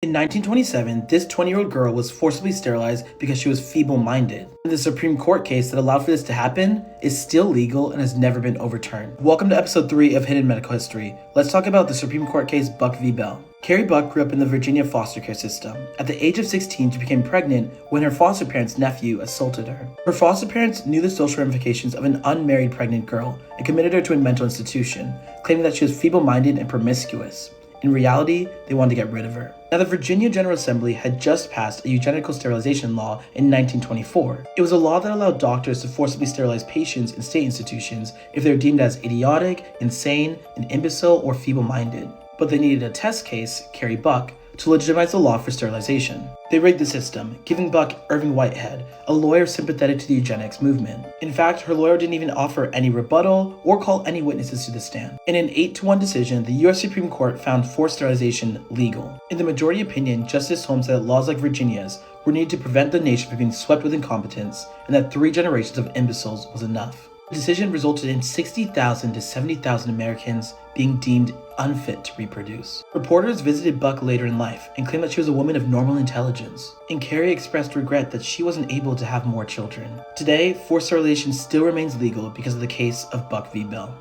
In 1927, this 20-year-old girl was forcibly sterilized because she was feeble-minded. The Supreme Court case that allowed for this to happen is still legal and has never been overturned. Welcome to episode 3 of Hidden Medical History. Let's talk about the Supreme Court case Buck v. Bell. Carrie Buck grew up in the Virginia foster care system. At the age of 16, she became pregnant when her foster parents' nephew assaulted her. Her foster parents knew the social ramifications of an unmarried pregnant girl and committed her to a mental institution, claiming that she was feeble-minded and promiscuous. In reality, they wanted to get rid of her. Now, the Virginia General Assembly had just passed a eugenics sterilization law in 1924. It was a law that allowed doctors to forcibly sterilize patients in state institutions if they were deemed as idiotic, insane, an imbecile, or feeble-minded. But they needed a test case, Carrie Buck, to legitimize the law for sterilization. They rigged the system, giving Buck Irving Whitehead, a lawyer sympathetic to the eugenics movement. In fact, her lawyer didn't even offer any rebuttal or call any witnesses to the stand. In an 8-1 decision, the US Supreme Court found forced sterilization legal. In the majority opinion, Justice Holmes said that laws like Virginia's were needed to prevent the nation from being swept with incompetence, and that 3 generations of imbeciles was enough. The decision resulted in 60,000 to 70,000 Americans being deemed unfit to reproduce. Reporters visited Buck later in life and claimed that she was a woman of normal intelligence, and Carrie expressed regret that she wasn't able to have more children. Today, forced sterilization still remains legal because of the case of Buck v. Bell.